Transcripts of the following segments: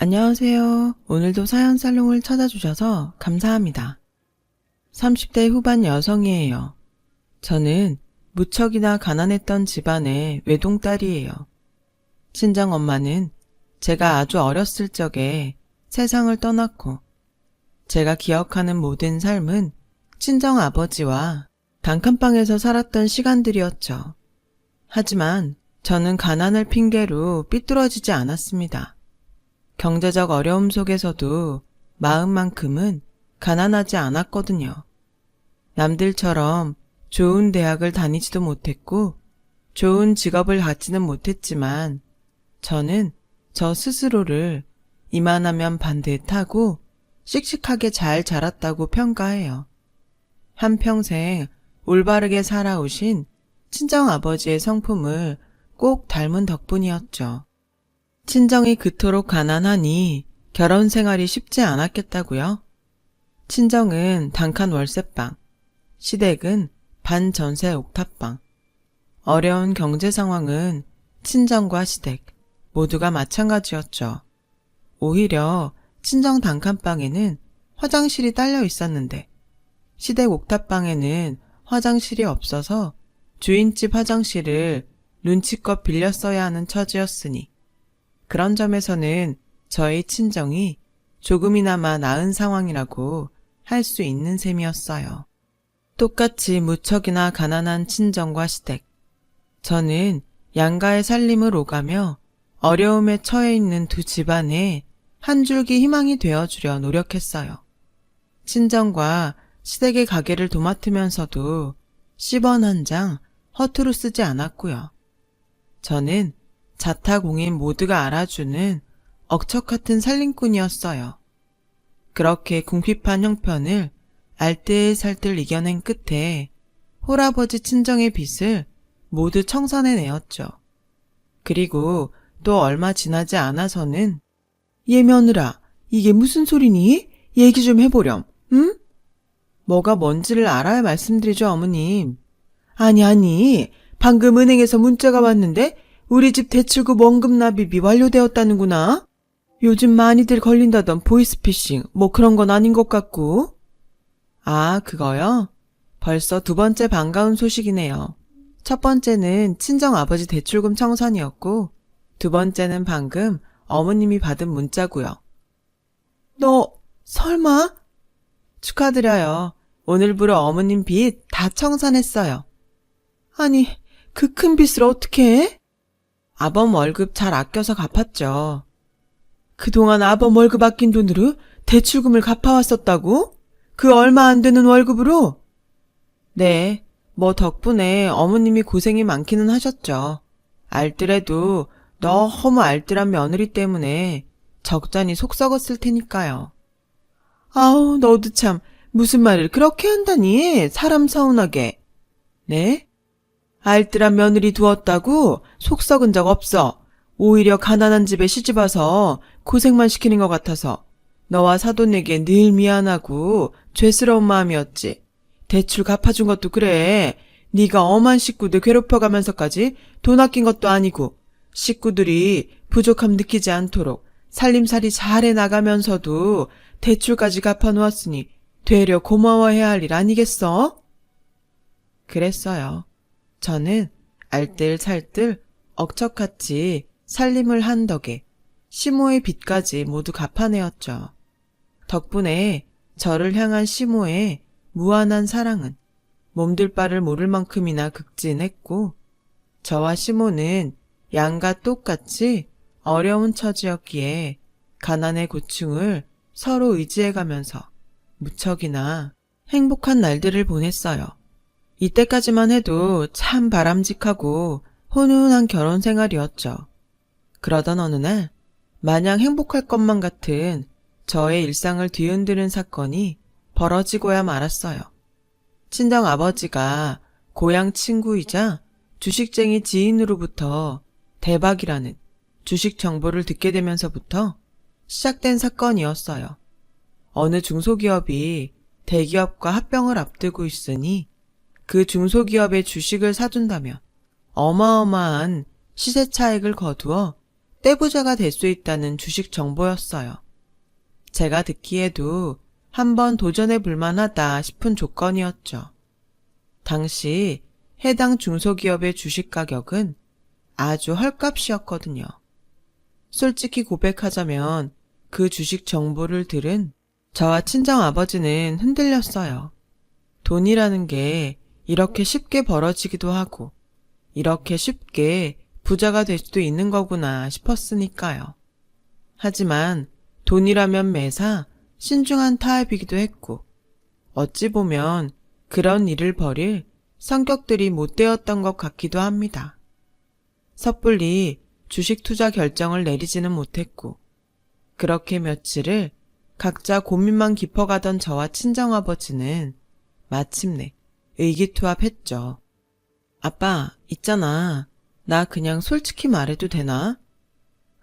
안녕하세요. 오늘도 사연 살롱을 찾아주셔서 감사합니다. 30대 후반 여성이에요. 저는 무척이나 가난했던 집안의 외동딸이에요. 친정엄마는 제가 아주 어렸을 적에 세상을 떠났고 제가 기억하는 모든 삶은 친정아버지와 단칸방에서 살았던 시간들이었죠. 하지만 저는 가난을 핑계로 삐뚤어지지 않았습니다. 경제적 어려움 속에서도 마음만큼은 가난하지 않았거든요. 남들처럼 좋은 대학을 다니지도 못했고 좋은 직업을 갖지는 못했지만 저는 저 스스로를 이만하면 반듯하고 씩씩하게 잘 자랐다고 평가해요. 한평생 올바르게 살아오신 친정아버지의 성품을 꼭 닮은 덕분이었죠. 친정이 그토록 가난하니 결혼 생활이 쉽지 않았겠다고요? 친정은 단칸 월세방, 시댁은 반전세 옥탑방. 어려운 경제 상황은 친정과 시댁 모두가 마찬가지였죠. 오히려 친정 단칸방에는 화장실이 딸려 있었는데 시댁 옥탑방에는 화장실이 없어서 주인집 화장실을 눈치껏 빌려 써야 하는 처지였으니 그런 점에서는 저희 친정이 조금이나마 나은 상황이라고 할 수 있는 셈이었어요. 똑같이 무척이나 가난한 친정과 시댁. 저는 양가의 살림을 오가며 어려움에 처해 있는 두 집안에 한 줄기 희망이 되어주려 노력했어요. 친정과 시댁의 가게를 도맡으면서도 10원 한 장 허투루 쓰지 않았고요. 저는 자타공인 모두가 알아주는 억척 같은 살림꾼이었어요. 그렇게 궁핍한 형편을 알뜰살뜰 이겨낸 끝에 홀아버지 친정의 빚을 모두 청산해내었죠. 그리고 또 얼마 지나지 않아서는 얘 며느라, 이게 무슨 소리니? 얘기 좀 해보렴, 응? 뭐가 뭔지를 알아야 말씀드리죠, 어머님. 아니, 방금 은행에서 문자가 왔는데 우리 집 대출금 원금 납입이 완료되었다는구나. 요즘 많이들 걸린다던 보이스피싱 뭐 그런 건 아닌 것 같고. 아, 그거요? 벌써 두 번째 반가운 소식이네요. 첫 번째는 친정아버지 대출금 청산이었고 두 번째는 방금 어머님이 받은 문자고요. 너 설마? 축하드려요. 오늘부로 어머님 빚 다 청산했어요. 아니, 그 큰 빚을 어떻게 해? 아범 월급 잘 아껴서 갚았죠. 그동안 아범 월급 아낀 돈으로 대출금을 갚아왔었다고? 그 얼마 안 되는 월급으로? 네, 뭐 덕분에 어머님이 고생이 많기는 하셨죠. 알뜰해도 너무 알뜰한 며느리 때문에 적잖이 속 썩었을 테니까요. 아우, 너도 참 무슨 말을 그렇게 한다니, 사람 서운하게. 네? 알뜰한 며느리 두었다고 속 썩은 적 없어. 오히려 가난한 집에 시집와서 고생만 시키는 것 같아서 너와 사돈에게 늘 미안하고 죄스러운 마음이었지. 대출 갚아준 것도 그래. 네가 엄한 식구들 괴롭혀가면서까지 돈 아낀 것도 아니고 식구들이 부족함 느끼지 않도록 살림살이 잘해 나가면서도 대출까지 갚아놓았으니 되려 고마워해야 할 일 아니겠어? 그랬어요. 저는 알뜰살뜰 억척같이 살림을 한 덕에 시모의 빚까지 모두 갚아내었죠. 덕분에 저를 향한 시모의 무한한 사랑은 몸둘 바를 모를 만큼이나 극진했고 저와 시모는 양가 똑같이 어려운 처지였기에 가난의 고충을 서로 의지해가면서 무척이나 행복한 날들을 보냈어요. 이때까지만 해도 참 바람직하고 훈훈한 결혼 생활이었죠. 그러던 어느 날 마냥 행복할 것만 같은 저의 일상을 뒤흔드는 사건이 벌어지고야 말았어요. 친정아버지가 고향 친구이자 주식쟁이 지인으로부터 대박이라는 주식 정보를 듣게 되면서부터 시작된 사건이었어요. 어느 중소기업이 대기업과 합병을 앞두고 있으니 그 중소기업의 주식을 사둔다면 어마어마한 시세 차익을 거두어 떼부자가 될 수 있다는 주식 정보였어요. 제가 듣기에도 한번 도전해 볼 만하다 싶은 조건이었죠. 당시 해당 중소기업의 주식 가격은 아주 헐값이었거든요. 솔직히 고백하자면 그 주식 정보를 들은 저와 친정아버지는 흔들렸어요. 돈이라는 게 이렇게 쉽게 벌어지기도 하고 이렇게 쉽게 부자가 될 수도 있는 거구나 싶었으니까요. 하지만 돈이라면 매사 신중한 타입이기도 했고 어찌 보면 그런 일을 벌일 성격들이 못 되었던 것 같기도 합니다. 섣불리 주식 투자 결정을 내리지는 못했고 그렇게 며칠을 각자 고민만 깊어가던 저와 친정아버지는 마침내 의기투합했죠. 아빠, 있잖아. 나 그냥 솔직히 말해도 되나?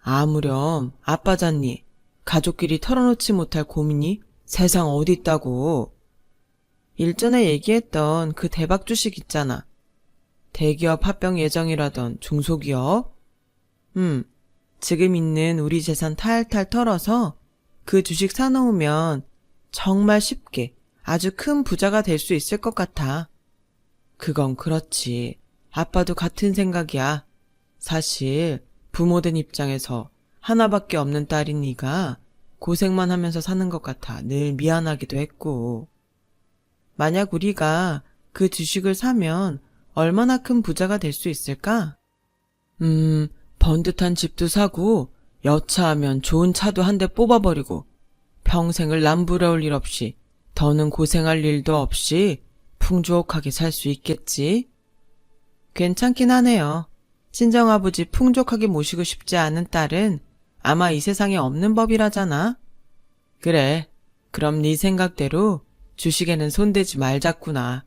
아무렴, 아빠잖니. 가족끼리 털어놓지 못할 고민이 세상 어디 있다고. 일전에 얘기했던 그 대박 주식 있잖아. 대기업 합병 예정이라던 중소기업? 지금 있는 우리 재산 탈탈 털어서 그 주식 사놓으면 정말 쉽게 아주 큰 부자가 될 수 있을 것 같아. 그건 그렇지. 아빠도 같은 생각이야. 사실 부모된 입장에서 하나밖에 없는 딸인 네가 고생만 하면서 사는 것 같아 늘 미안하기도 했고. 만약 우리가 그 주식을 사면 얼마나 큰 부자가 될 수 있을까? 번듯한 집도 사고 여차하면 좋은 차도 한 대 뽑아버리고 평생을 남부러울 일 없이 더는 고생할 일도 없이 풍족하게 살 수 있겠지? 괜찮긴 하네요. 친정아버지 풍족하게 모시고 싶지 않은 딸은 아마 이 세상에 없는 법이라잖아. 그래, 그럼 네 생각대로 주식에는 손대지 말자꾸나.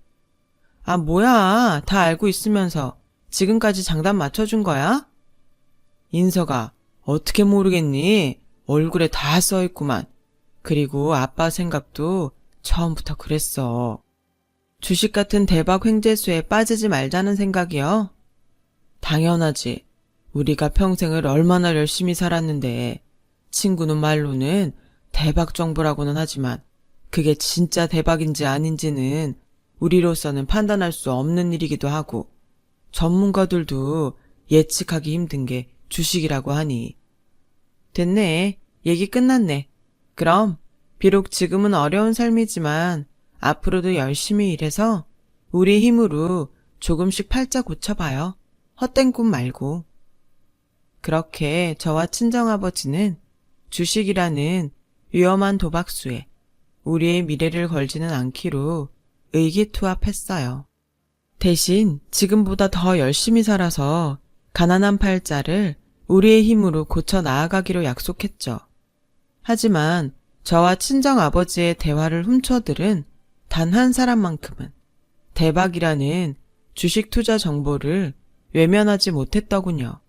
아, 뭐야, 다 알고 있으면서 지금까지 장단 맞춰준 거야? 인서가, 어떻게 모르겠니? 얼굴에 다 써있구만. 그리고 아빠 생각도 처음부터 그랬어. 주식 같은 대박 횡재수에 빠지지 말자는 생각이요? 당연하지. 우리가 평생을 얼마나 열심히 살았는데 친구는 말로는 대박 정보라고는 하지만 그게 진짜 대박인지 아닌지는 우리로서는 판단할 수 없는 일이기도 하고 전문가들도 예측하기 힘든 게 주식이라고 하니. 됐네. 얘기 끝났네. 그럼 비록 지금은 어려운 삶이지만 앞으로도 열심히 일해서 우리 힘으로 조금씩 팔자 고쳐봐요. 헛된 꿈 말고. 그렇게 저와 친정아버지는 주식이라는 위험한 도박수에 우리의 미래를 걸지는 않기로 의기투합했어요. 대신 지금보다 더 열심히 살아서 가난한 팔자를 우리의 힘으로 고쳐 나아가기로 약속했죠. 하지만 저와 친정아버지의 대화를 훔쳐들은 단 한 사람만큼은 대박이라는 주식 투자 정보를 외면하지 못했더군요.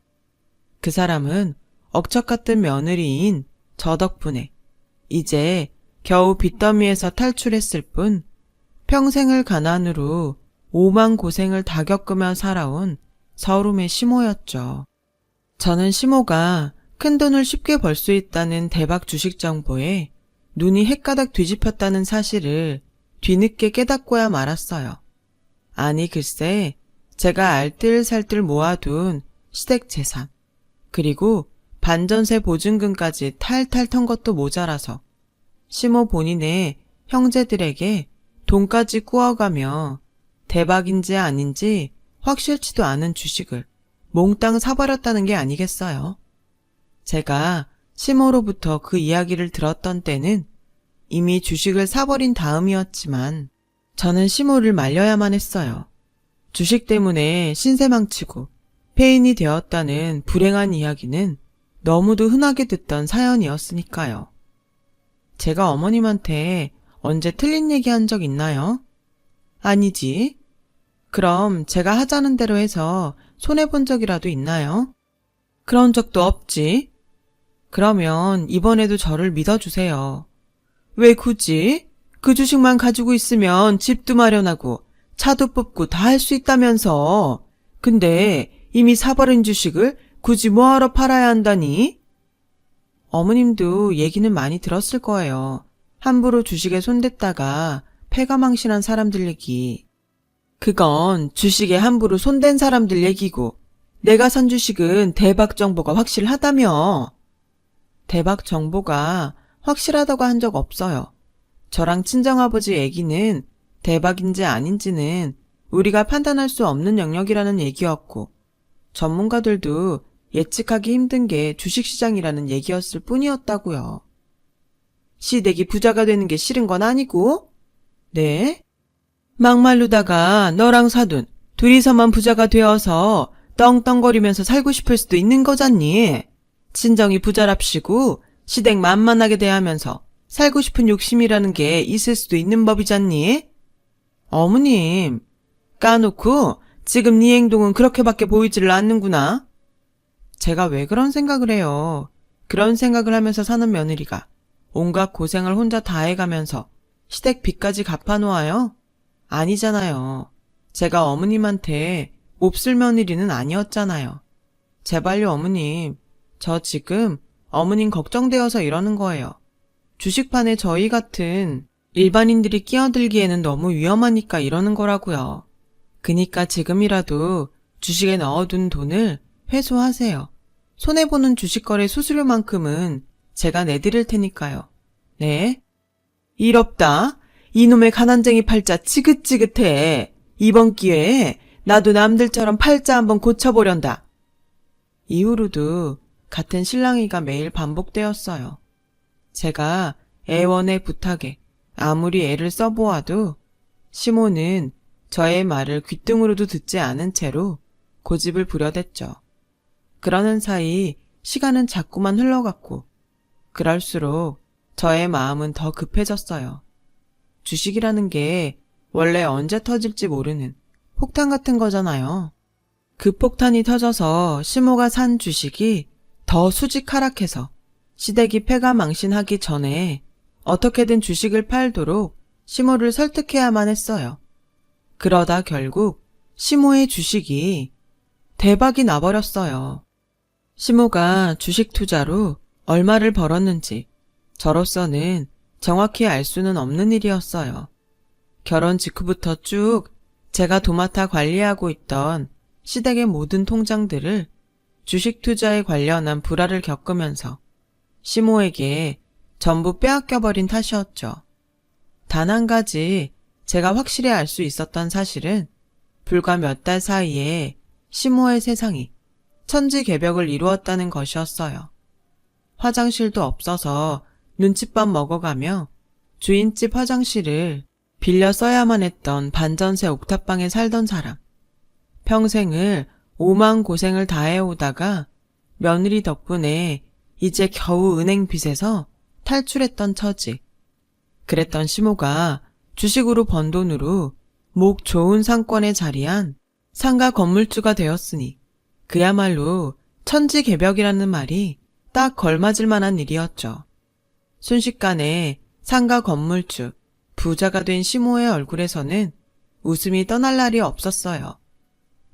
그 사람은 억척 같은 며느리인 저 덕분에 이제 겨우 빚더미에서 탈출했을 뿐 평생을 가난으로 오만 고생을 다 겪으며 살아온 서름의 시모였죠. 저는 시모가 큰돈을 쉽게 벌 수 있다는 대박 주식 정보에 눈이 헷가닥 뒤집혔다는 사실을 뒤늦게 깨닫고야 말았어요. 아니 글쎄 제가 알뜰살뜰 모아둔 시댁 재산 그리고 반전세 보증금까지 탈탈 턴 것도 모자라서 시모 본인의 형제들에게 돈까지 꾸어가며 대박인지 아닌지 확실치도 않은 주식을 몽땅 사버렸다는 게 아니겠어요. 제가 시모로부터 그 이야기를 들었던 때는 이미 주식을 사버린 다음이었지만 저는 시모를 말려야만 했어요. 주식 때문에 신세망치고 폐인이 되었다는 불행한 이야기는 너무도 흔하게 듣던 사연이었으니까요. 제가 어머님한테 언제 틀린 얘기 한 적 있나요? 아니지. 그럼 제가 하자는 대로 해서 손해본 적이라도 있나요? 그런 적도 없지. 그러면 이번에도 저를 믿어주세요. 왜 굳이? 그 주식만 가지고 있으면 집도 마련하고 차도 뽑고 다 할 수 있다면서. 근데 이미 사버린 주식을 굳이 뭐하러 팔아야 한다니? 어머님도 얘기는 많이 들었을 거예요. 함부로 주식에 손댔다가 패가 망신한 사람들 얘기. 그건 주식에 함부로 손댄 사람들 얘기고 내가 산 주식은 대박 정보가 확실하다며. 대박 정보가 확실하다고 한 적 없어요. 저랑 친정아버지 얘기는 대박인지 아닌지는 우리가 판단할 수 없는 영역이라는 얘기였고 전문가들도 예측하기 힘든 게 주식시장이라는 얘기였을 뿐이었다고요. 시댁이 부자가 되는 게 싫은 건 아니고? 네? 막말로다가 너랑 사돈 둘이서만 부자가 되어서 떵떵거리면서 살고 싶을 수도 있는 거잖니. 친정이 부자랍시고 시댁 만만하게 대하면서 살고 싶은 욕심이라는 게 있을 수도 있는 법이잖니. 어머님, 까놓고 지금 네 행동은 그렇게밖에 보이지를 않는구나. 제가 왜 그런 생각을 해요. 그런 생각을 하면서 사는 며느리가 온갖 고생을 혼자 다 해가면서 시댁 빚까지 갚아놓아요? 아니잖아요. 제가 어머님한테 몹쓸 며느리는 아니었잖아요. 제발요 어머님. 저 지금 어머님 걱정되어서 이러는 거예요. 주식판에 저희 같은 일반인들이 끼어들기에는 너무 위험하니까 이러는 거라고요. 그니까 지금이라도 주식에 넣어둔 돈을 회수하세요. 손해보는 주식거래 수수료만큼은 제가 내드릴 테니까요. 네? 일 없다. 이놈의 가난쟁이 팔자 지긋지긋해. 이번 기회에 나도 남들처럼 팔자 한번 고쳐보련다. 이후로도 같은 실랑이가 매일 반복되었어요. 제가 애원의 부탁에 아무리 애를 써보아도 시모는 저의 말을 귓등으로도 듣지 않은 채로 고집을 부려댔죠. 그러는 사이 시간은 자꾸만 흘러갔고 그럴수록 저의 마음은 더 급해졌어요. 주식이라는 게 원래 언제 터질지 모르는 폭탄 같은 거잖아요. 그 폭탄이 터져서 시모가 산 주식이 더 수직 하락해서 시댁이 패가 망신하기 전에 어떻게든 주식을 팔도록 시모를 설득해야만 했어요. 그러다 결국 시모의 주식이 대박이 나버렸어요. 시모가 주식 투자로 얼마를 벌었는지 저로서는 정확히 알 수는 없는 일이었어요. 결혼 직후부터 쭉 제가 도맡아 관리하고 있던 시댁의 모든 통장들을 주식 투자에 관련한 불화를 겪으면서 시모에게 전부 빼앗겨버린 탓이었죠. 단 한 가지 제가 확실히 알 수 있었던 사실은 불과 몇 달 사이에 시모의 세상이 천지개벽을 이루었다는 것이었어요. 화장실도 없어서 눈칫밥 먹어가며 주인집 화장실을 빌려 써야만 했던 반전세 옥탑방에 살던 사람. 평생을 오만 고생을 다해오다가 며느리 덕분에 이제 겨우 은행 빚에서 탈출했던 처지. 그랬던 시모가 주식으로 번 돈으로 목 좋은 상권에 자리한 상가 건물주가 되었으니 그야말로 천지개벽이라는 말이 딱 걸맞을 만한 일이었죠. 순식간에 상가 건물주, 부자가 된 시모의 얼굴에서는 웃음이 떠날 날이 없었어요.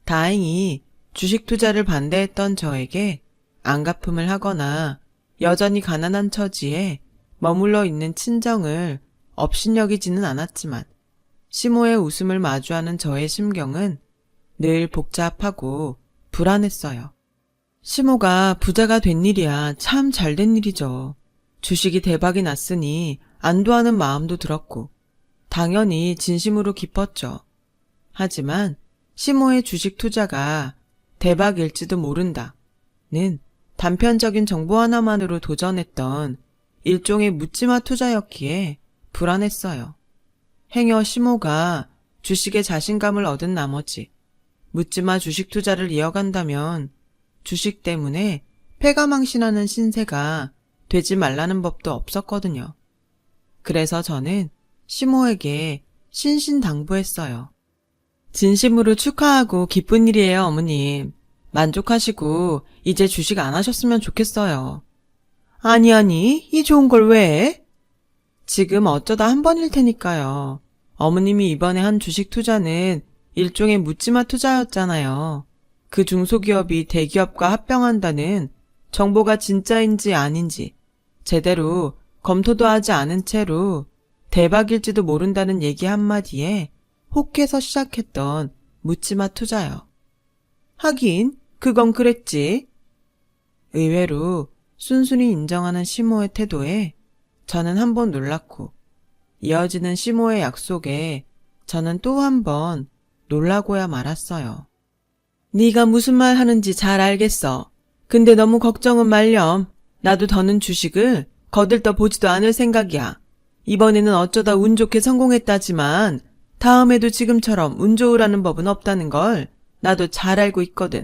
다행히 주식 투자를 반대했던 저에게 안갚음을 하거나 여전히 가난한 처지에 머물러 있는 친정을 업신여기지는 않았지만 시모의 웃음을 마주하는 저의 심경은 늘 복잡하고 불안했어요. 시모가 부자가 된 일이야 참 잘된 일이죠. 주식이 대박이 났으니 안도하는 마음도 들었고 당연히 진심으로 기뻤죠. 하지만 시모의 주식 투자가 대박일지도 모른다는 단편적인 정보 하나만으로 도전했던 일종의 묻지마 투자였기에 불안했어요. 행여 시모가 주식에 자신감을 얻은 나머지 묻지마 주식 투자를 이어간다면 주식 때문에 패가망신하는 신세가 되지 말라는 법도 없었거든요. 그래서 저는 시모에게 신신당부했어요. 진심으로 축하하고 기쁜 일이에요, 어머님. 만족하시고 이제 주식 안 하셨으면 좋겠어요. 아니, 이 좋은 걸 왜? 지금 어쩌다 한 번일 테니까요. 어머님이 이번에 한 주식 투자는 일종의 묻지마 투자였잖아요. 그 중소기업이 대기업과 합병한다는 정보가 진짜인지 아닌지 제대로 검토도 하지 않은 채로 대박일지도 모른다는 얘기 한마디에 혹해서 시작했던 묻지마 투자요. 하긴 그건 그랬지. 의외로 순순히 인정하는 시모의 태도에 저는 한번 놀랐고 이어지는 시모의 약속에 저는 또 한 번 놀라고야 말았어요. 네가 무슨 말 하는지 잘 알겠어. 근데 너무 걱정은 말렴. 나도 더는 주식을 거들떠 보지도 않을 생각이야. 이번에는 어쩌다 운 좋게 성공했다지만 다음에도 지금처럼 운 좋으라는 법은 없다는 걸 나도 잘 알고 있거든.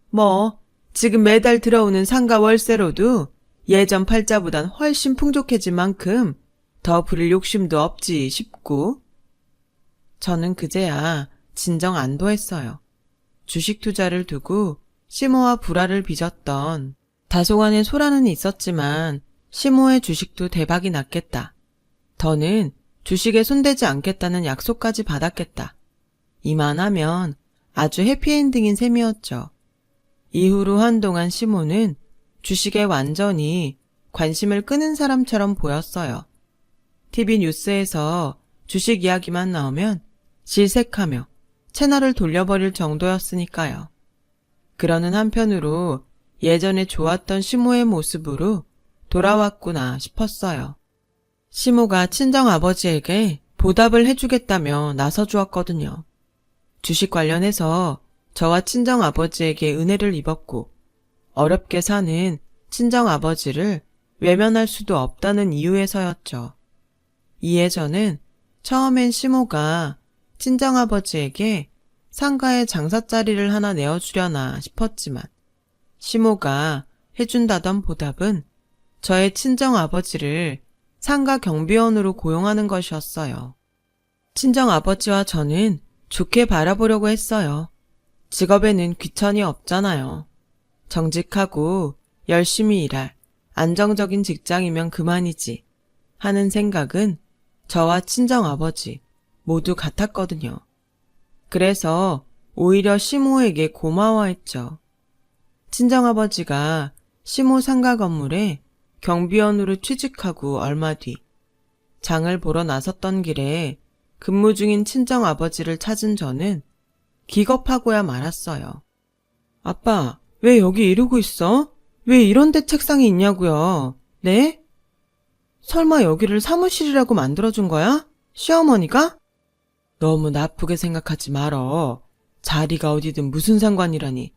뭐 지금 매달 들어오는 상가 월세로도 예전 팔자보단 훨씬 풍족해진 만큼 더 부릴 욕심도 없지 싶고. 저는 그제야 진정 안도했어요. 주식 투자를 두고 시모와 불화를 빚었던 다소간의 소란은 있었지만 시모의 주식도 대박이 났겠다. 더는 주식에 손대지 않겠다는 약속까지 받았겠다. 이만하면 아주 해피엔딩인 셈이었죠. 이후로 한동안 시모는 주식에 완전히 관심을 끄는 사람처럼 보였어요. TV 뉴스에서 주식 이야기만 나오면 질색하며 채널을 돌려버릴 정도였으니까요. 그러는 한편으로 예전에 좋았던 시모의 모습으로 돌아왔구나 싶었어요. 시모가 친정아버지에게 보답을 해주겠다며 나서주었거든요. 주식 관련해서 저와 친정아버지에게 은혜를 입었고 어렵게 사는 친정아버지를 외면할 수도 없다는 이유에서였죠. 이에 저는 처음엔 시모가 친정아버지에게 상가에 장사자리를 하나 내어주려나 싶었지만 시모가 해준다던 보답은 저의 친정아버지를 상가 경비원으로 고용하는 것이었어요. 친정아버지와 저는 좋게 바라보려고 했어요. 직업에는 귀천이 없잖아요. 정직하고 열심히 일할 안정적인 직장이면 그만이지 하는 생각은 저와 친정아버지 모두 같았거든요. 그래서 오히려 시모에게 고마워했죠. 친정아버지가 시모 상가 건물에 경비원으로 취직하고 얼마 뒤 장을 보러 나섰던 길에 근무 중인 친정아버지를 찾은 저는 기겁하고야 말았어요. 아빠, 왜 여기 이러고 있어? 왜 이런 데 책상이 있냐고요? 네? 설마 여기를 사무실이라고 만들어준 거야? 시어머니가? 너무 나쁘게 생각하지 말어. 자리가 어디든 무슨 상관이라니.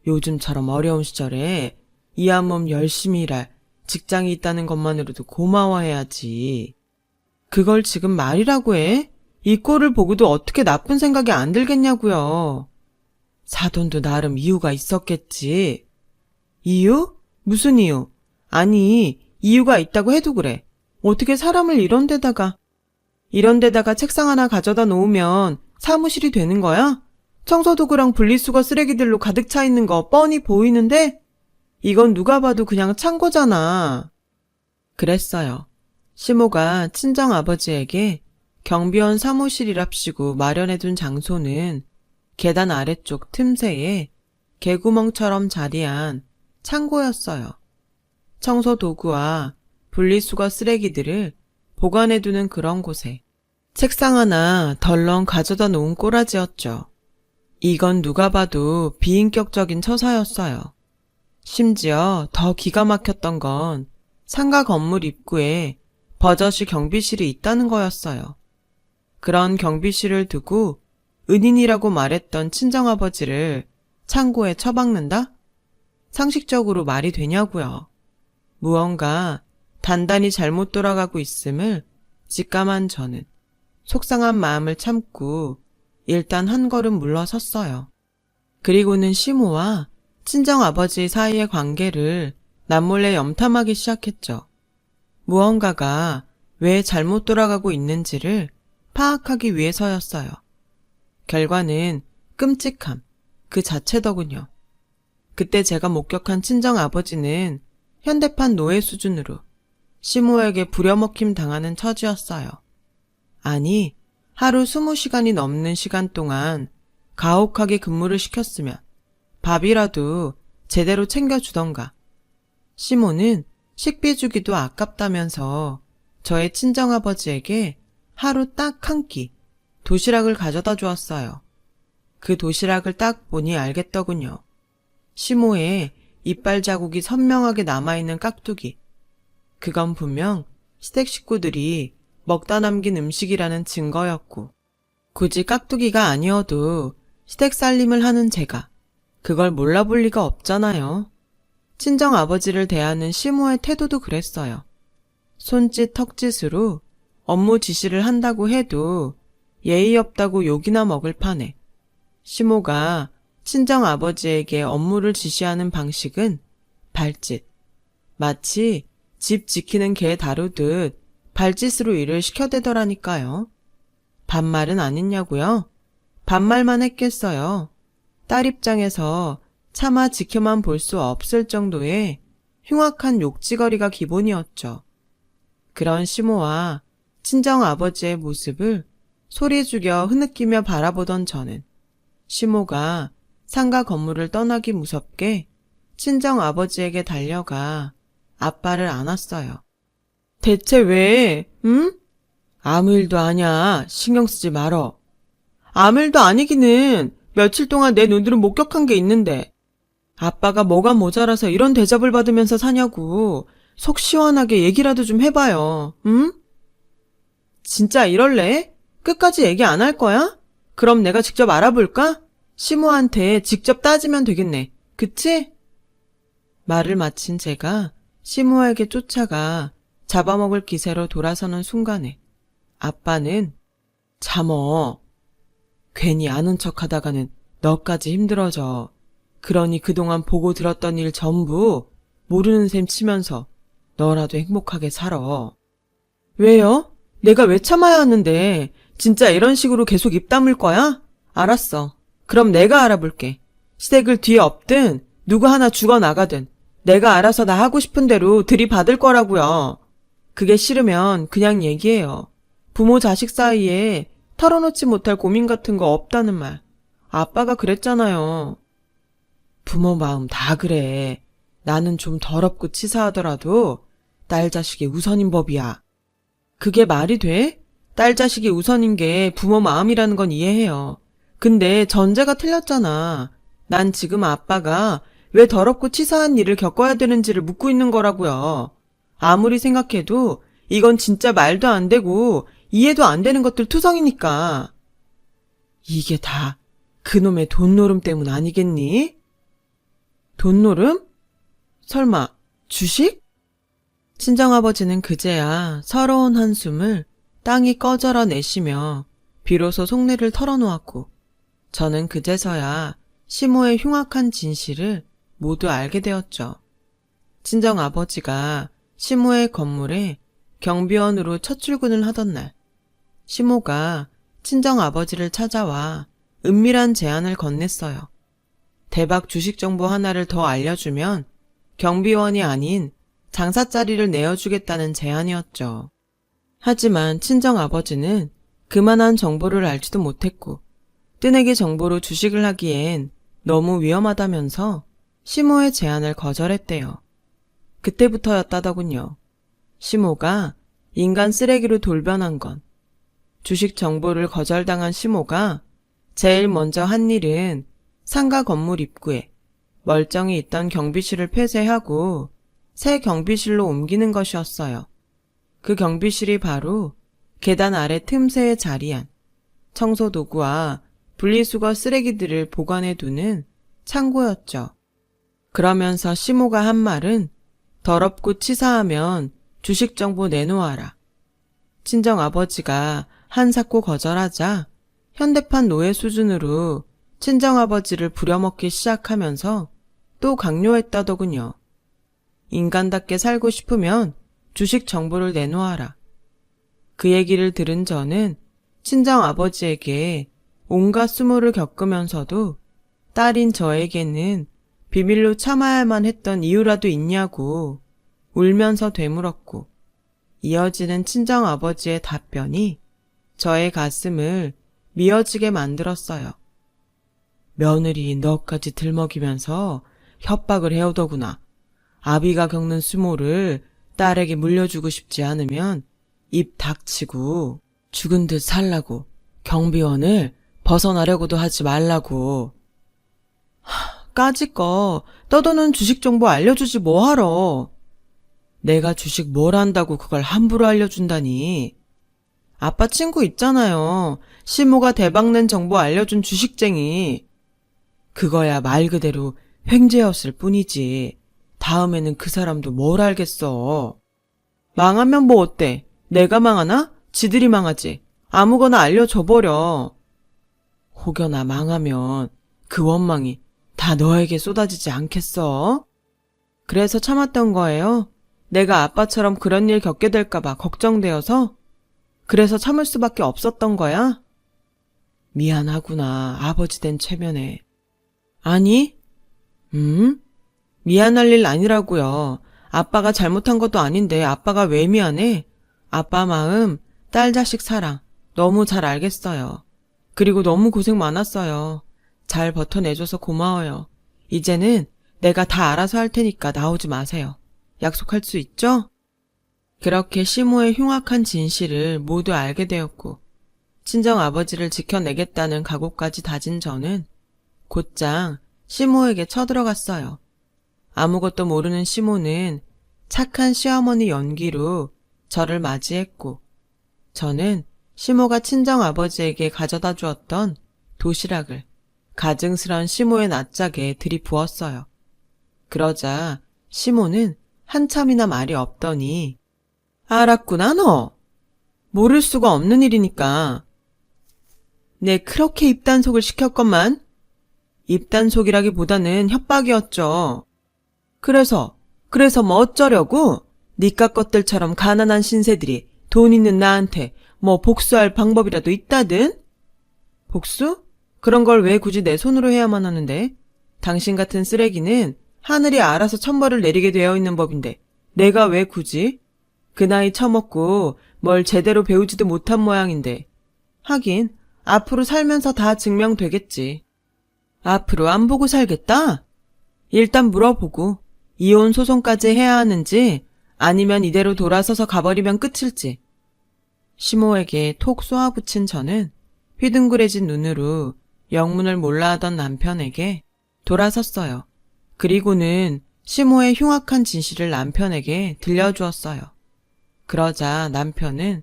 요즘처럼 어려운 시절에 이 한 몸 열심히 일할 직장이 있다는 것만으로도 고마워해야지. 그걸 지금 말이라고 해? 이 꼴을 보고도 어떻게 나쁜 생각이 안 들겠냐고요. 사돈도 나름 이유가 있었겠지. 이유? 무슨 이유? 아니, 이유가 있다고 해도 그래. 어떻게 사람을 이런 데다가 책상 하나 가져다 놓으면 사무실이 되는 거야? 청소도구랑 분리수거 쓰레기들로 가득 차 있는 거 뻔히 보이는데? 이건 누가 봐도 그냥 창고잖아. 그랬어요. 시모가 친정아버지에게 경비원 사무실이랍시고 마련해둔 장소는 계단 아래쪽 틈새에 개구멍처럼 자리한 창고였어요. 청소도구와 분리수거 쓰레기들을 보관해두는 그런 곳에 책상 하나 덜렁 가져다 놓은 꼬라지였죠. 이건 누가 봐도 비인격적인 처사였어요. 심지어 더 기가 막혔던 건 상가 건물 입구에 버젓이 경비실이 있다는 거였어요. 그런 경비실을 두고 은인이라고 말했던 친정아버지를 창고에 처박는다? 상식적으로 말이 되냐고요. 무언가 단단히 잘못 돌아가고 있음을 직감한 저는 속상한 마음을 참고 일단 한 걸음 물러섰어요. 그리고는 시모와 친정아버지 사이의 관계를 남몰래 염탐하기 시작했죠. 무언가가 왜 잘못 돌아가고 있는지를 파악하기 위해서였어요. 결과는 끔찍함 그 자체더군요. 그때 제가 목격한 친정아버지는 현대판 노예 수준으로 시모에게 부려먹힘 당하는 처지였어요. 아니, 하루 20시간이 넘는 시간 동안 가혹하게 근무를 시켰으면 밥이라도 제대로 챙겨주던가. 시모는 식비 주기도 아깝다면서 저의 친정아버지에게 하루 딱 한 끼 도시락을 가져다 주었어요. 그 도시락을 딱 보니 알겠더군요. 시모의 이빨 자국이 선명하게 남아있는 깍두기. 그건 분명 시댁 식구들이 먹다 남긴 음식이라는 증거였고, 굳이 깍두기가 아니어도 시댁 살림을 하는 제가 그걸 몰라볼 리가 없잖아요. 친정아버지를 대하는 시모의 태도도 그랬어요. 손짓 턱짓으로 업무 지시를 한다고 해도 예의 없다고 욕이나 먹을 판에 시모가 친정아버지에게 업무를 지시하는 방식은 발짓. 마치 집 지키는 개 다루듯 발짓으로 일을 시켜대더라니까요. 반말은 안 했냐고요? 반말만 했겠어요. 딸 입장에서 차마 지켜만 볼 수 없을 정도의 흉악한 욕지거리가 기본이었죠. 그런 시모와 친정아버지의 모습을 소리 죽여 흐느끼며 바라보던 저는 시모가 상가 건물을 떠나기 무섭게 친정아버지에게 달려가 아빠를 안았어요. 대체 왜, 응? 아무 일도 아냐. 신경 쓰지 말어. 아무 일도 아니기는 며칠 동안 내 눈으로 목격한 게 있는데 아빠가 뭐가 모자라서 이런 대접을 받으면서 사냐고 속 시원하게 얘기라도 좀 해봐요. 응? 진짜 이럴래? 끝까지 얘기 안 할 거야? 그럼 내가 직접 알아볼까? 시모한테 직접 따지면 되겠네. 그치? 말을 마친 제가 시모에게 쫓아가 잡아먹을 기세로 돌아서는 순간에 아빠는 잠어. 괜히 아는 척 하다가는 너까지 힘들어져. 그러니 그동안 보고 들었던 일 전부 모르는 셈 치면서 너라도 행복하게 살아. 왜요? 내가 왜 참아야 하는데 진짜 이런 식으로 계속 입 다물 거야? 알았어. 그럼 내가 알아볼게. 시댁을 뒤에 엎든 누구 하나 죽어나가든 내가 알아서 나 하고 싶은 대로 들이받을 거라고요. 그게 싫으면 그냥 얘기해요. 부모 자식 사이에 털어놓지 못할 고민 같은 거 없다는 말. 아빠가 그랬잖아요. 부모 마음 다 그래. 나는 좀 더럽고 치사하더라도 딸 자식이 우선인 법이야. 그게 말이 돼? 딸 자식이 우선인 게 부모 마음이라는 건 이해해요. 근데 전제가 틀렸잖아. 난 지금 아빠가 왜 더럽고 치사한 일을 겪어야 되는지를 묻고 있는 거라고요. 아무리 생각해도 이건 진짜 말도 안 되고 이해도 안 되는 것들 투성이니까. 이게 다 그놈의 돈노름 때문 아니겠니? 돈노름? 설마 주식? 친정아버지는 그제야 서러운 한숨을 땅이 꺼져라 내쉬며 비로소 속내를 털어놓았고 저는 그제서야 시모의 흉악한 진실을 모두 알게 되었죠. 친정아버지가 시모의 건물에 경비원으로 첫 출근을 하던 날 시모가 친정아버지를 찾아와 은밀한 제안을 건넸어요. 대박 주식 정보 하나를 더 알려주면 경비원이 아닌 장사자리를 내어주겠다는 제안이었죠. 하지만 친정아버지는 그만한 정보를 알지도 못했고 뜨내기 정보로 주식을 하기엔 너무 위험하다면서 시모의 제안을 거절했대요. 그때부터였다더군요. 시모가 인간 쓰레기로 돌변한 건 주식 정보를 거절당한 시모가 제일 먼저 한 일은 상가 건물 입구에 멀쩡히 있던 경비실을 폐쇄하고 새 경비실로 옮기는 것이었어요. 그 경비실이 바로 계단 아래 틈새에 자리한 청소도구와 분리수거 쓰레기들을 보관해두는 창고였죠. 그러면서 시모가 한 말은 더럽고 치사하면 주식 정보 내놓아라. 친정아버지가 한사코 거절하자 현대판 노예 수준으로 친정아버지를 부려먹기 시작하면서 또 강요했다더군요. 인간답게 살고 싶으면 주식 정보를 내놓아라. 그 얘기를 들은 저는 친정아버지에게 온갖 수모를 겪으면서도 딸인 저에게는 비밀로 참아야만 했던 이유라도 있냐고 울면서 되물었고 이어지는 친정아버지의 답변이 저의 가슴을 미어지게 만들었어요. 며느리 너까지 들먹이면서 협박을 해오더구나. 아비가 겪는 수모를 딸에게 물려주고 싶지 않으면 입 닥치고 죽은 듯 살라고, 경비원을 벗어나려고도 하지 말라고. 까짓거 떠도는 주식 정보 알려주지 뭐하러. 내가 주식 뭘 안다고 그걸 함부로 알려준다니. 아빠 친구 있잖아요. 시모가 대박낸 정보 알려준 주식쟁이. 그거야 말 그대로 횡재였을 뿐이지. 다음에는 그 사람도 뭘 알겠어. 망하면 뭐 어때? 내가 망하나? 지들이 망하지. 아무거나 알려줘버려. 혹여나 망하면 그 원망이 다 너에게 쏟아지지 않겠어? 그래서 참았던 거예요. 내가 아빠처럼 그런 일 겪게 될까봐 걱정되어서? 그래서 참을 수밖에 없었던 거야? 미안하구나, 아버지 된 체면에. 아니? 미안할 일 아니라고요. 아빠가 잘못한 것도 아닌데 아빠가 왜 미안해? 아빠 마음, 딸 자식 사랑 너무 잘 알겠어요. 그리고 너무 고생 많았어요. 잘 버텨내줘서 고마워요. 이제는 내가 다 알아서 할 테니까 나오지 마세요. 약속할 수 있죠? 그렇게 시모의 흉악한 진실을 모두 알게 되었고 친정아버지를 지켜내겠다는 각오까지 다진 저는 곧장 시모에게 쳐들어갔어요. 아무것도 모르는 시모는 착한 시어머니 연기로 저를 맞이했고 저는 시모가 친정아버지에게 가져다 주었던 도시락을 가증스런 시모의 낯짝에 들이부었어요. 그러자 시모는 한참이나 말이 없더니 알았구나 너. 모를 수가 없는 일이니까. 내 그렇게 입단속을 시켰건만. 입단속이라기보다는 협박이었죠. 그래서 뭐 어쩌려고? 니까 것들처럼 가난한 신세들이 돈 있는 나한테 뭐 복수할 방법이라도 있다든? 복수? 그런 걸 왜 굳이 내 손으로 해야만 하는데? 당신 같은 쓰레기는 하늘이 알아서 천벌을 내리게 되어 있는 법인데 내가 왜 굳이? 그 나이 처먹고 뭘 제대로 배우지도 못한 모양인데. 하긴 앞으로 살면서 다 증명되겠지. 앞으로 안 보고 살겠다? 일단 물어보고 이혼 소송까지 해야 하는지 아니면 이대로 돌아서서 가버리면 끝일지. 시모에게 톡 쏘아붙인 저는 휘둥그레진 눈으로 영문을 몰라 하던 남편에게 돌아섰어요. 그리고는 시모의 흉악한 진실을 남편에게 들려주었어요. 그러자 남편은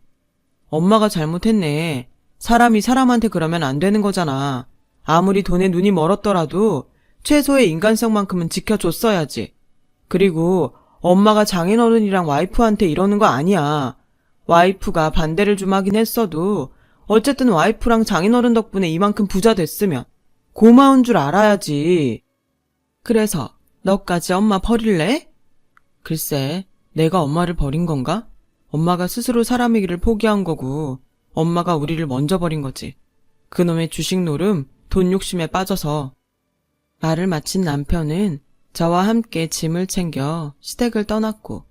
엄마가 잘못했네. 사람이 사람한테 그러면 안 되는 거잖아. 아무리 돈에 눈이 멀었더라도 최소의 인간성만큼은 지켜줬어야지. 그리고 엄마가 장인어른이랑 와이프한테 이러는 거 아니야. 와이프가 반대를 좀 하긴 했어도 어쨌든 와이프랑 장인어른 덕분에 이만큼 부자 됐으면 고마운 줄 알아야지. 그래서 너까지 엄마 버릴래? 글쎄, 내가 엄마를 버린 건가? 엄마가 스스로 사람이기를 포기한 거고 엄마가 우리를 먼저 버린 거지. 그놈의 주식 노름, 돈 욕심에 빠져서. 말을 마친 남편은 저와 함께 짐을 챙겨 시댁을 떠났고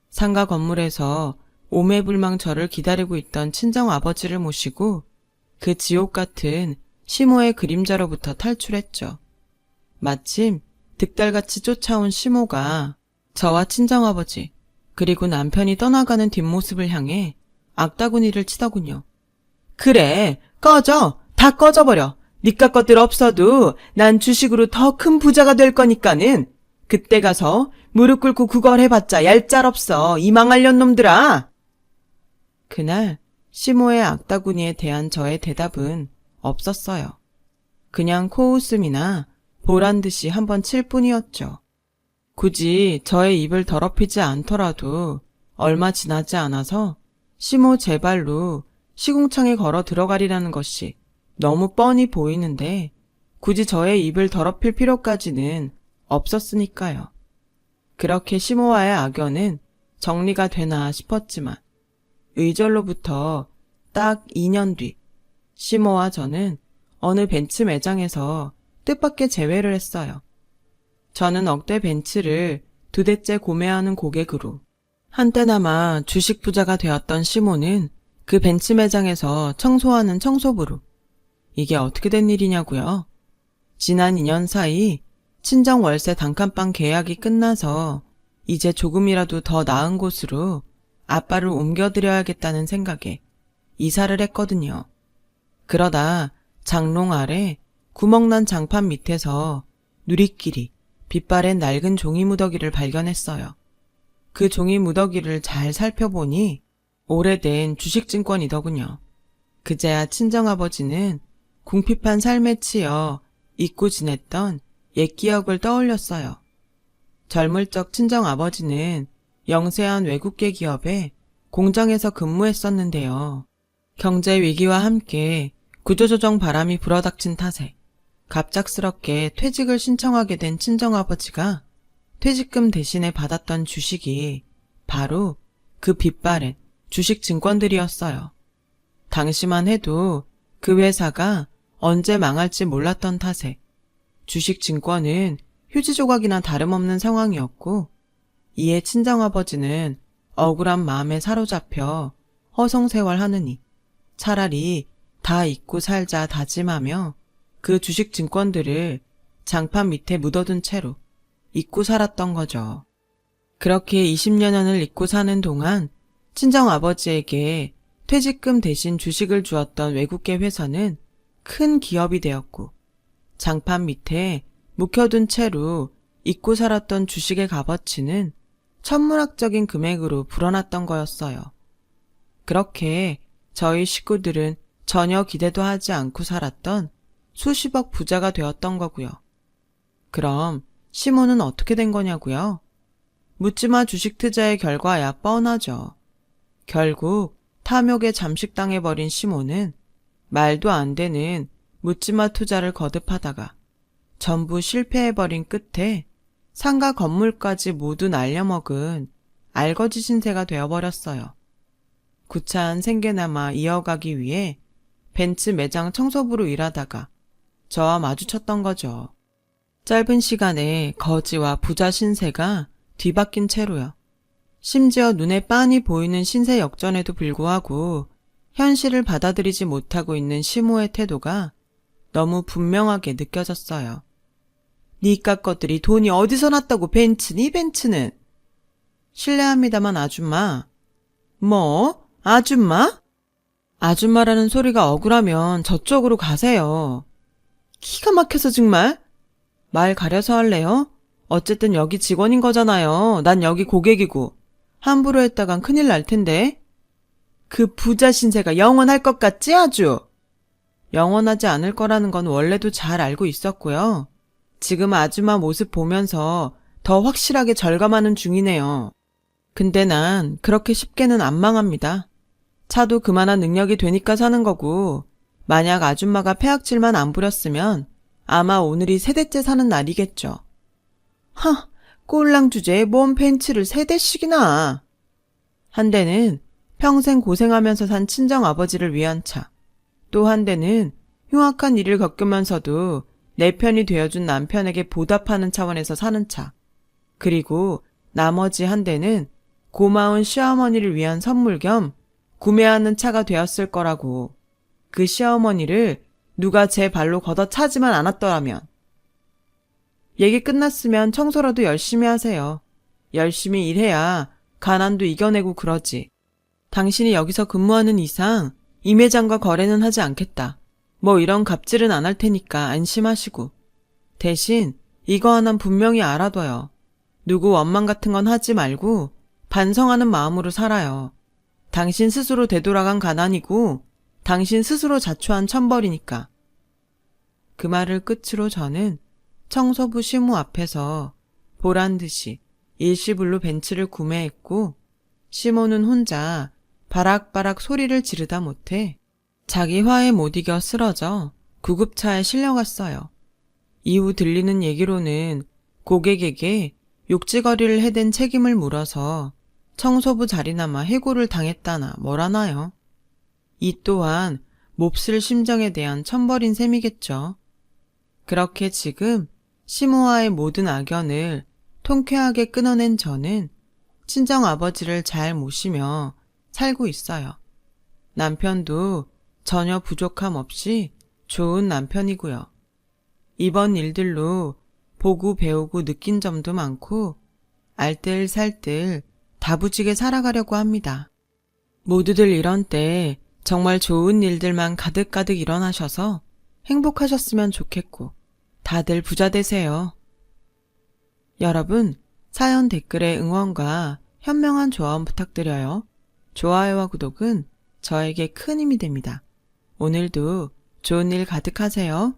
상가 건물에서 오매불망 저를 기다리고 있던 친정아버지를 모시고 그 지옥 같은 시모의 그림자로부터 탈출했죠. 마침 득달같이 쫓아온 시모가 저와 친정아버지 그리고 남편이 떠나가는 뒷모습을 향해 악다구니를 치더군요. 그래, 꺼져! 다 꺼져버려! 니까 것들 없어도 난 주식으로 더 큰 부자가 될 거니까는 그때 가서 무릎 꿇고 구걸해봤자 얄짤없어, 이 망할년 놈들아! 그날 시모의 악다구니에 대한 저의 대답은 없었어요. 그냥 코웃음이나 보란듯이 한번 칠 뿐이었죠. 굳이 저의 입을 더럽히지 않더라도 얼마 지나지 않아서 시모 제 발로 시궁창에 걸어 들어가리라는 것이 너무 뻔히 보이는데 굳이 저의 입을 더럽힐 필요까지는 없었으니까요. 그렇게 시모와의 악연은 정리가 되나 싶었지만 의절로부터 딱 2년 뒤 시모와 저는 어느 벤츠 매장에서 뜻밖의 재회를 했어요. 저는 억대 벤츠를 2대째 구매하는 고객으로 한때나마 주식 부자가 되었던 시모는 그 벤츠 매장에서 청소하는 청소부로. 이게 어떻게 된 일이냐고요? 지난 2년 사이 친정 월세 단칸방 계약이 끝나서 이제 조금이라도 더 나은 곳으로 아빠를 옮겨드려야겠다는 생각에 이사를 했거든요. 그러다 장롱 아래 구멍난 장판 밑에서 누리끼리 빛바랜 낡은 종이 무더기를 발견했어요. 그 종이 무더기를 잘 살펴보니 오래된 주식증권이더군요. 그제야 친정아버지는 궁핍한 삶에 치여 잊고 지냈던 옛 기억을 떠올렸어요. 젊을 적 친정아버지는 영세한 외국계 기업의 공장에서 근무했었는데요. 경제 위기와 함께 구조조정 바람이 불어닥친 탓에 갑작스럽게 퇴직을 신청하게 된 친정아버지가 퇴직금 대신에 받았던 주식이 바로 그 빛바랜 주식증권들이었어요. 당시만 해도 그 회사가 언제 망할지 몰랐던 탓에 주식증권은 휴지 조각이나 다름없는 상황이었고, 이에 친정아버지는 억울한 마음에 사로잡혀 허송세월하느니 차라리 다 잊고 살자 다짐하며 그 주식증권들을 장판 밑에 묻어둔 채로 잊고 살았던 거죠. 그렇게 20여년을 잊고 사는 동안 친정아버지에게 퇴직금 대신 주식을 주었던 외국계 회사는 큰 기업이 되었고, 장판 밑에 묵혀둔 채로 잊고 살았던 주식의 값어치는 천문학적인 금액으로 불어났던 거였어요. 그렇게 저희 식구들은 전혀 기대도 하지 않고 살았던 수십억 부자가 되었던 거고요. 그럼 시모는 어떻게 된 거냐고요? 묻지마 주식 투자의 결과야 뻔하죠. 결국 탐욕에 잠식당해버린 시모는 말도 안 되는 묻지마 투자를 거듭하다가 전부 실패해버린 끝에 상가 건물까지 모두 날려먹은 알거지 신세가 되어버렸어요. 구차한 생계나마 이어가기 위해 벤츠 매장 청소부로 일하다가 저와 마주쳤던 거죠. 짧은 시간에 거지와 부자 신세가 뒤바뀐 채로요. 심지어 눈에 빤히 보이는 신세 역전에도 불구하고 현실을 받아들이지 못하고 있는 시모의 태도가 너무 분명하게 느껴졌어요. 니깟 것들이 돈이 어디서 났다고 벤츠니 벤츠는. 실례합니다만 아줌마. 뭐? 아줌마? 아줌마라는 소리가 억울하면 저쪽으로 가세요. 기가 막혀서 정말. 말 가려서 할래요? 어쨌든 여기 직원인 거잖아요. 난 여기 고객이고. 함부로 했다간 큰일 날 텐데. 그 부자 신세가 영원할 것 같지 아주? 영원하지 않을 거라는 건 원래도 잘 알고 있었고요. 지금 아줌마 모습 보면서 더 확실하게 절감하는 중이네요. 근데 난 그렇게 쉽게는 안 망합니다. 차도 그만한 능력이 되니까 사는 거고, 만약 아줌마가 폐악질만 안 부렸으면 아마 오늘이 세대째 사는 날이겠죠. 하, 꼴랑 주제에 뭔 벤츠를 3대씩이나. 한 대는 평생 고생하면서 산 친정아버지를 위한 차, 또 한 대는 흉악한 일을 겪으면서도 내 편이 되어준 남편에게 보답하는 차원에서 사는 차, 그리고 나머지 한 대는 고마운 시어머니를 위한 선물 겸 구매하는 차가 되었을 거라고. 그 시어머니를 누가 제 발로 걷어차지만 않았더라면. 얘기 끝났으면 청소라도 열심히 하세요. 열심히 일해야 가난도 이겨내고 그러지. 당신이 여기서 근무하는 이상 이 매장과 거래는 하지 않겠다. 뭐 이런 갑질은 안 할 테니까 안심하시고. 대신 이거 하나는 분명히 알아둬요. 누구 원망 같은 건 하지 말고 반성하는 마음으로 살아요. 당신 스스로 되돌아간 가난이고 당신 스스로 자초한 천벌이니까. 그 말을 끝으로 저는 청소부 시무 앞에서 보란듯이 일시불로 벤츠를 구매했고, 시모는 혼자 바락바락 소리를 지르다 못해 자기 화에 못 이겨 쓰러져 구급차에 실려갔어요. 이후 들리는 얘기로는 고객에게 욕지거리를 해댄 책임을 물어서 청소부 자리나마 해고를 당했다나 뭐라나요. 이 또한 몹쓸 심정에 대한 천벌인 셈이겠죠. 그렇게 지금 시모와의 모든 악연을 통쾌하게 끊어낸 저는 친정아버지를 잘 모시며 살고 있어요. 남편도 전혀 부족함 없이 좋은 남편이고요. 이번 일들로 보고 배우고 느낀 점도 많고 알뜰살뜰 다부지게 살아가려고 합니다. 모두들 이런 때 정말 좋은 일들만 가득가득 일어나셔서 행복하셨으면 좋겠고 다들 부자 되세요. 여러분, 사연 댓글에 응원과 현명한 조언 부탁드려요. 좋아요와 구독은 저에게 큰 힘이 됩니다. 오늘도 좋은 일 가득하세요.